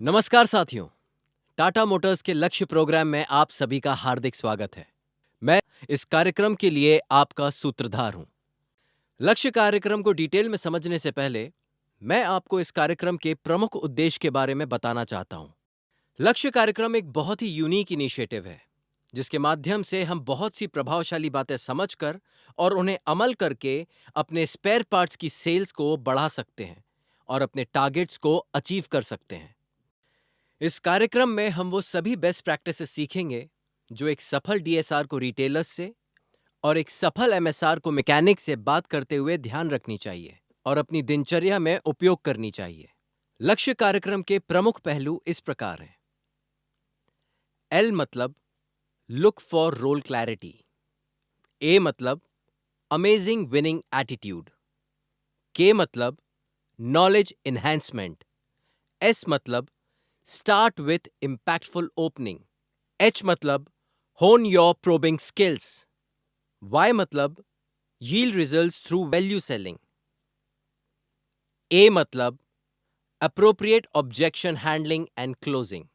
नमस्कार साथियों, टाटा मोटर्स के लक्ष्य प्रोग्राम में आप सभी का हार्दिक स्वागत है। मैं इस कार्यक्रम के लिए आपका सूत्रधार हूं। लक्ष्य कार्यक्रम को डिटेल में समझने से पहले मैं आपको इस कार्यक्रम के प्रमुख उद्देश्य के बारे में बताना चाहता हूं। लक्ष्य कार्यक्रम एक बहुत ही यूनिक इनिशिएटिव है, जिसके माध्यम से हम बहुत सी प्रभावशाली बातें समझकर और उन्हें अमल करके अपने स्पेयर पार्ट्स की सेल्स को बढ़ा सकते हैं और अपने टारगेट्स को अचीव कर सकते हैं। इस कार्यक्रम में हम वो सभी बेस्ट प्रैक्टिसेस सीखेंगे जो एक सफल डीएसआर को रिटेलर्स से और एक सफल एमएसआर को मैकेनिक से बात करते हुए ध्यान रखनी चाहिए और अपनी दिनचर्या में उपयोग करनी चाहिए। लक्ष्य कार्यक्रम के प्रमुख पहलू इस प्रकार हैं। एल मतलब लुक फॉर रोल क्लैरिटी, ए मतलब अमेजिंग विनिंग एटीट्यूड, के मतलब नॉलेज एनहांसमेंट, एस मतलब start with impactful opening, H मतलब hone your probing skills, Y मतलब yield results through value selling, A मतलब appropriate objection handling and closing।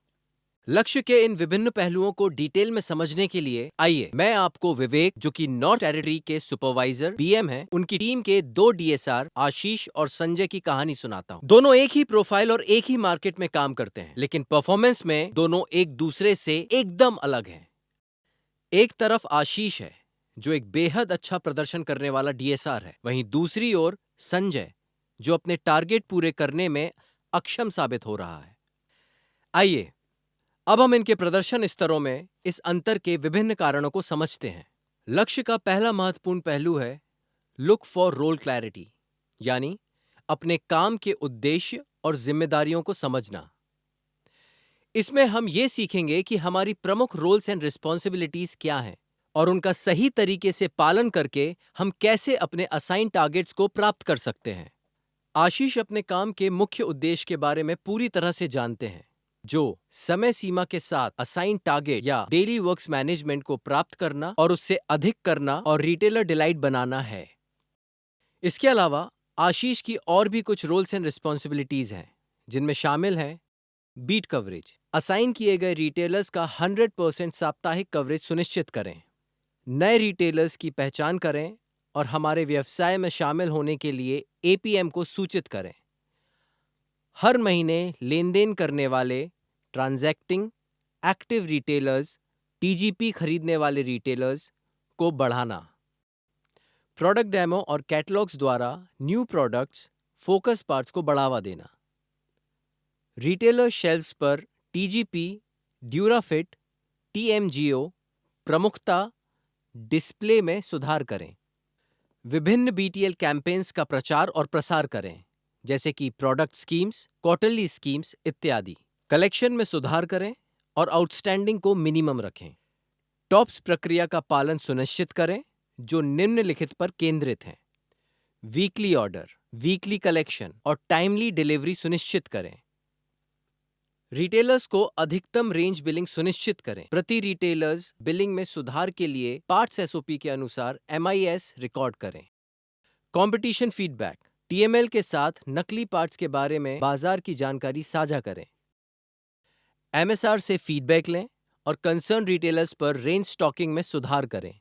लक्ष्य के इन विभिन्न पहलुओं को डिटेल में समझने के लिए आइए मैं आपको विवेक, जो कि नॉर्थ टेरिटरी के सुपरवाइजर बीएम हैं, उनकी टीम के दो डीएसआर आशीष और संजय की कहानी सुनाता हूं। दोनों एक ही प्रोफाइल और एक ही मार्केट में काम करते हैं, लेकिन परफॉर्मेंस में दोनों एक दूसरे से एकदम अलग हैं। एक तरफ आशीष है, जो एक बेहद अच्छा प्रदर्शन करने वाला डीएसआर है, वहीं दूसरी ओर संजय, जो अपने टारगेट पूरे करने में अक्षम साबित हो रहा है। आइए अब हम इनके प्रदर्शन स्तरों में इस अंतर के विभिन्न कारणों को समझते हैं। लक्ष्य का पहला महत्वपूर्ण पहलू है लुक फॉर रोल क्लैरिटी, यानी अपने काम के उद्देश्य और जिम्मेदारियों को समझना। इसमें हम ये सीखेंगे कि हमारी प्रमुख रोल्स एंड रिस्पॉन्सिबिलिटीज क्या हैं और उनका सही तरीके से पालन करके हम कैसे अपने असाइन टारगेट्स को प्राप्त कर सकते हैं। आशीष अपने काम के मुख्य उद्देश्य के बारे में पूरी तरह से जानते हैं, जो समय सीमा के साथ असाइन टारगेट या डेली वर्क्स मैनेजमेंट को प्राप्त करना और उससे अधिक करना और रिटेलर डिलाइट बनाना है। इसके अलावा आशीष की और भी कुछ रोल्स एंड रिस्पॉन्सिबिलिटीज हैं, जिनमें शामिल है बीट कवरेज, असाइन किए गए रिटेलर्स का 100% साप्ताहिक कवरेज सुनिश्चित करें, नए रिटेलर्स की पहचान करें और हमारे व्यवसाय में शामिल होने के लिए एपीएम को सूचित करें, हर महीने लेन देन करने वाले ट्रांजैक्टिंग एक्टिव रिटेलर्स टीजीपी खरीदने वाले रिटेलर्स को बढ़ाना, प्रोडक्ट डेमो और कैटलॉग्स द्वारा न्यू प्रोडक्ट्स फोकस पार्ट्स को बढ़ावा देना, रिटेलर शेल्फ्स पर टीजीपी, ड्यूराफिट, टीएमजीओ प्रमुखता डिस्प्ले में सुधार करें, विभिन्न बीटीएल कैंपेन्स का प्रचार और प्रसार करें, जैसे कि प्रोडक्ट स्कीम्स, क्वार्टरली स्कीम्स इत्यादि, कलेक्शन में सुधार करें और आउटस्टैंडिंग को मिनिमम रखें, टॉप्स प्रक्रिया का पालन सुनिश्चित करें जो निम्नलिखित पर केंद्रित हैं, वीकली ऑर्डर, वीकली कलेक्शन और टाइमली डिलीवरी सुनिश्चित करें, रिटेलर्स को अधिकतम रेंज बिलिंग सुनिश्चित करें, प्रति रिटेलर्स बिलिंग में सुधार के लिए पार्ट्स एसओपी के अनुसार एमआईएस रिकॉर्ड करें, कंपटीशन फीडबैक, टीएमएल के साथ नकली पार्ट्स के बारे में बाजार की जानकारी साझा करें, एमएसआर से फीडबैक लें और कंसर्न रिटेलर्स पर रेंज स्टॉकिंग में सुधार करें,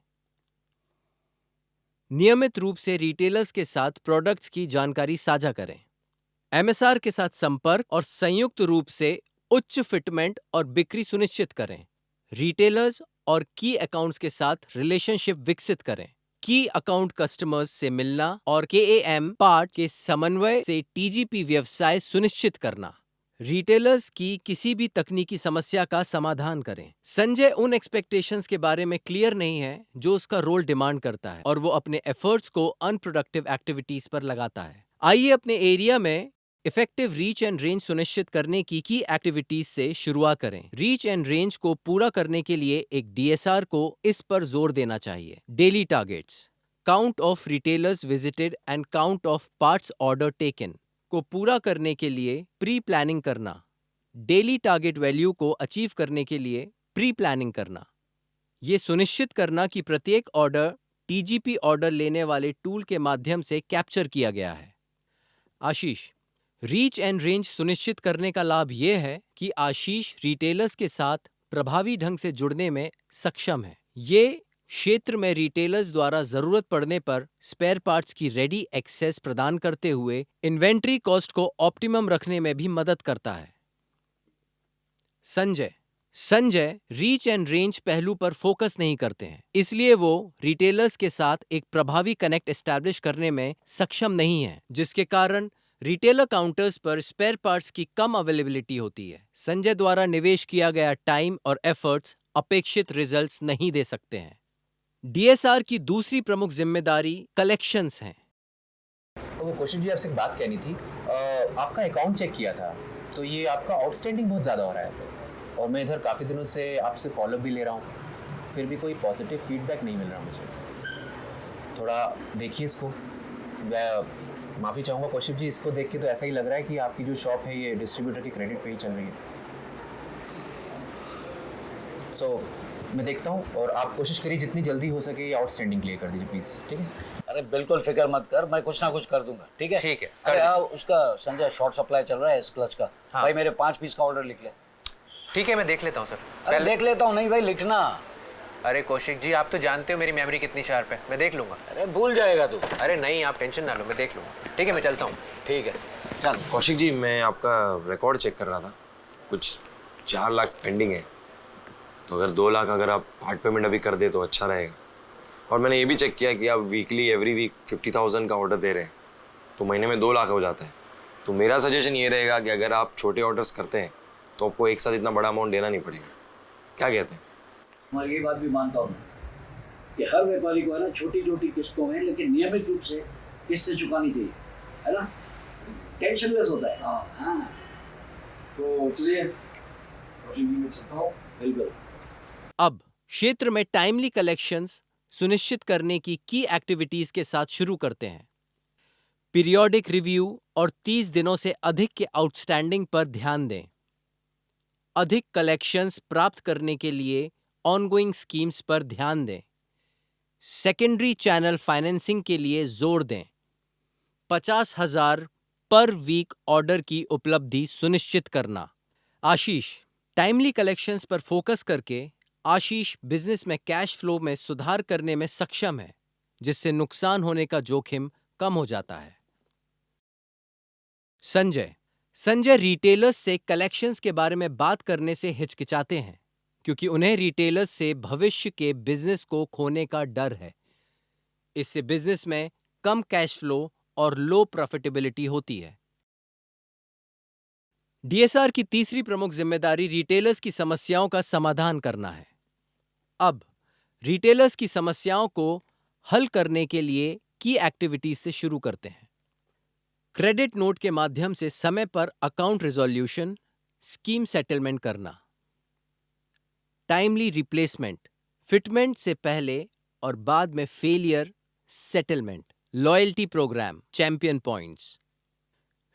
नियमित रूप से रिटेलर्स के साथ प्रोडक्ट्स की जानकारी साझा करें, एमएसआर के साथ संपर्क और संयुक्त रूप से उच्च फिटमेंट और बिक्री सुनिश्चित करें, रिटेलर्स और की अकाउंट्स के साथ रिलेशनशिप विकसित करें, की अकाउंट कस्टमर्स से मिलना और केएएम पार्ट के समन्वय से टीजीपी व्यवसाय सुनिश्चित करना, रिटेलर्स की किसी भी तकनीकी समस्या का समाधान करें। संजय उन एक्सपेक्टेशंस के बारे में क्लियर नहीं है जो उसका रोल डिमांड करता है और वो अपने एफर्ट्स को अनप्रोडक्टिव एक्टिविटीज पर लगाता है। आइए अपने एरिया में इफेक्टिव रीच एंड रेंज सुनिश्चित करने की एक्टिविटीज से शुरुआत करें। रीच एंड रेंज को पूरा करने के लिए एक डीएसआर को इस पर जोर देना चाहिए। Daily targets, count of retailers visited and count of parts order taken को पूरा करने के लिए प्री प्लानिंग करना, डेली टारगेट वैल्यू को अचीव करने के लिए प्री प्लानिंग करना, यह सुनिश्चित करना कि प्रत्येक ऑर्डर टीजीपी ऑर्डर लेने वाले टूल के माध्यम से कैप्चर किया गया है। आशीष, रीच एंड रेंज सुनिश्चित करने का लाभ यह है कि आशीष रिटेलर्स के साथ प्रभावी ढंग से जुड़ने में सक्षम है। ये क्षेत्र में रिटेलर्स द्वारा जरूरत पड़ने पर स्पेयर पार्ट्स की रेडी एक्सेस प्रदान करते हुए इन्वेंट्री कॉस्ट को ऑप्टिमम रखने में भी मदद करता है। संजय रीच एंड रेंज पहलू पर फोकस नहीं करते हैं, इसलिए वो रिटेलर्स के साथ एक प्रभावी कनेक्ट एस्टैब्लिश करने में सक्षम नहीं है, जिसके कारण रिटेलर काउंटर्स पर स्पेयर पार्ट्स की कम अवेलेबिलिटी होती है। संजय द्वारा निवेश किया गया टाइम और एफर्ट्स अपेक्षित रिजल्ट्स नहीं दे सकते हैं। डीएसआर की दूसरी प्रमुख जिम्मेदारी कलेक्शंस हैं। तो वो कौशिक जी आपसे एक बात कहनी थी। आपका अकाउंट चेक किया था तो ये आपका आउटस्टैंडिंग बहुत ज़्यादा हो रहा है और मैं इधर काफ़ी दिनों से आपसे फॉलोअप भी ले रहा हूँ, फिर भी कोई पॉजिटिव फीडबैक नहीं मिल रहा मुझे। थोड़ा देखिए इसको। मैं माफ़ी चाहूँगा कौशिक जी, इसको देख के तो ऐसा ही लग रहा है कि आपकी जो शॉप है ये डिस्ट्रीब्यूटर के क्रेडिट पे ही चल रही है। मैं देखता हूँ और आप कोशिश करिए जितनी जल्दी हो सके ये आउटस्टैंडिंग क्लियर कर दीजिए प्लीज़, ठीक है? अरे बिल्कुल फिक्र मत कर, मैं कुछ ना कुछ कर दूंगा, ठीक है? ठीक है। अरे उसका संजय शॉर्ट सप्लाई चल रहा है इस क्लच का। हाँ। भाई मेरे 5 पीस का ऑर्डर लिख ले। ठीक है, मैं देख लेता हूँ सर। अरे देख लेता हूँ नहीं भाई, लिखना। अरे कौशिक जी, आप तो जानते हो मेरी मेमोरी कितनी शार्प है, मैं देख लूंगा। अरे भूल जाएगा तू। अरे नहीं, आप टेंशन ना लो, मैं देख लूंगा। ठीक है, मैं चलता हूँ। ठीक है चल। कौशिक जी, मैं आपका रिकॉर्ड चेक कर रहा था, कुछ 4 लाख पेंडिंग है, तो अगर 2 लाख अगर आप पार्ट पेमेंट अभी कर दे तो अच्छा रहेगा। और मैंने ये भी चेक किया कि आप वीकली एवरी वीक 50,000 का ऑर्डर दे रहे हैं, तो महीने में 2 लाख हो जाता है। तो मेरा सजेशन ये रहेगा कि अगर आप छोटे ऑर्डर्स करते हैं तो आपको एक साथ इतना बड़ा अमाउंट देना नहीं पड़ेगा। क्या कहते हैं? हमारी ये बात भी मानता हूँ कि हर व्यापारी को है ना छोटी छोटी किस्तों में लेकिन नियमित रूप से किस्तें चुकानी चाहिए, है ना? टेंशनलेस होता है। हाँ तो चलिए बिल्कुल। अब क्षेत्र में टाइमली कलेक्शंस सुनिश्चित करने की एक्टिविटीज के साथ शुरू करते हैं। पीरियोडिक रिव्यू और 30 दिनों से अधिक के आउटस्टैंडिंग पर ध्यान दें। अधिक कलेक्शंस प्राप्त करने के लिए ऑनगोइंग स्कीम्स पर ध्यान दें। सेकेंडरी चैनल फाइनेंसिंग के लिए जोर दें। 50,000 पर वीक ऑर्डर की उपलब्धि सुनिश्चित करना। आशीष, टाइमली कलेक्शंस पर फोकस करके आशीष बिजनेस में कैश फ्लो में सुधार करने में सक्षम है, जिससे नुकसान होने का जोखिम कम हो जाता है। संजय रिटेलर्स से कलेक्शंस के बारे में बात करने से हिचकिचाते हैं क्योंकि उन्हें रिटेलर्स से भविष्य के बिजनेस को खोने का डर है। इससे बिजनेस में कम कैश फ्लो और लो प्रॉफिटेबिलिटी होती है। डीएसआर की तीसरी प्रमुख जिम्मेदारी रिटेलर्स की समस्याओं का समाधान करना है। अब रिटेलर्स की समस्याओं को हल करने के लिए की एक्टिविटीज से शुरू करते हैं। क्रेडिट नोट के माध्यम से समय पर अकाउंट रिजोल्यूशन, स्कीम सेटलमेंट करना। टाइमली रिप्लेसमेंट, फिटमेंट से पहले और बाद में failure settlement. Loyalty programme, champion points.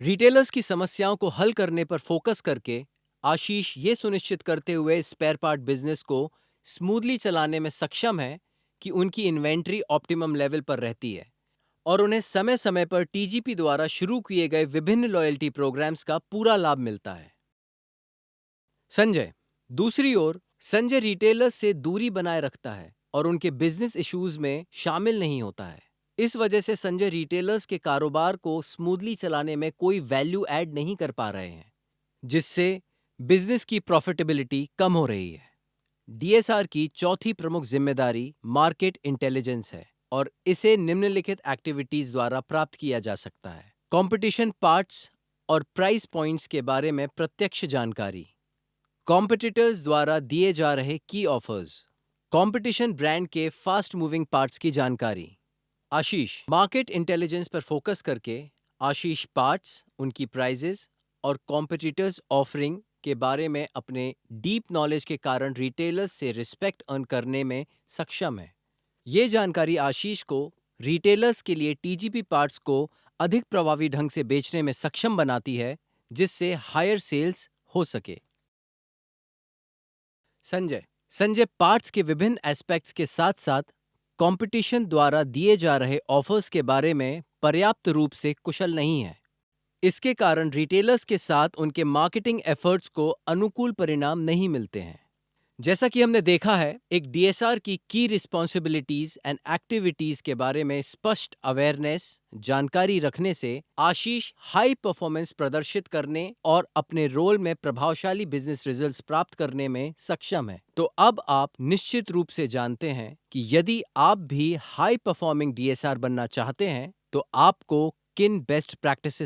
Retailers की समस्याओं को हल करने पर फोकस करके आशीष ये सुनिश्चित करते हुए स्पेयर पार्ट बिजनेस को स्मूथली चलाने में सक्षम है कि उनकी इन्वेंट्री ऑप्टिमम लेवल पर रहती है और उन्हें समय समय पर टीजीपी द्वारा शुरू किए गए विभिन्न लॉयल्टी प्रोग्राम्स का पूरा लाभ मिलता है। दूसरी ओर संजय रिटेलर्स से दूरी बनाए रखता है और उनके बिजनेस इश्यूज में शामिल नहीं होता है। इस वजह से संजय रिटेलर्स के कारोबार को स्मूथली चलाने में कोई वैल्यू ऐड नहीं कर पा रहे हैं, जिससे बिजनेस की प्रॉफिटेबिलिटी कम हो रही है। डीएसआर की चौथी प्रमुख जिम्मेदारी मार्केट इंटेलिजेंस है और इसे निम्नलिखित एक्टिविटीज द्वारा प्राप्त किया जा सकता है। कंपटीशन पार्ट्स और प्राइस पॉइंट्स के बारे में प्रत्यक्ष जानकारी। कॉम्पिटिटर्स द्वारा दिए जा रहे की ऑफर्स। कंपटीशन ब्रांड के फास्ट मूविंग पार्ट्स की जानकारी। आशीष, मार्केट इंटेलिजेंस पर फोकस करके आशीष पार्ट्स, उनकी प्राइजेस और कॉम्पिटिटर्स ऑफरिंग के बारे में अपने डीप नॉलेज के कारण रिटेलर्स से रिस्पेक्ट अर्न करने में सक्षम है। ये जानकारी आशीष को रिटेलर्स के लिए टीजीपी पार्ट्स को अधिक प्रभावी ढंग से बेचने में सक्षम बनाती है, जिससे हायर सेल्स हो सके। संजय पार्ट्स के विभिन्न एस्पेक्ट्स के साथ साथ कंपटीशन द्वारा दिए जा रहे ऑफर्स के बारे में पर्याप्त रूप से कुशल नहीं है। इसके कारण रिटेलर्स के साथ उनके मार्केटिंग एफर्ट्स को अनुकूल परिणाम नहीं मिलते हैं। जैसा कि हमने देखा है, एक डीएसआर की रिस्पॉन्सिबिलिटीज एंड एक्टिविटीज के बारे में स्पष्ट अवेयरनेस, जानकारी रखने से आशीष हाई परफॉर्मेंस प्रदर्शित करने और अपने रोल में प्रभावशाली बिजनेस रिजल्ट्स प्राप्त करने में सक्षम है। तो अब आप निश्चित रूप से जानते हैं कि यदि आप भी हाई परफॉर्मिंग डीएसआर बनना चाहते हैं तो आपको किन बेस्ट प्रैक्टिसेस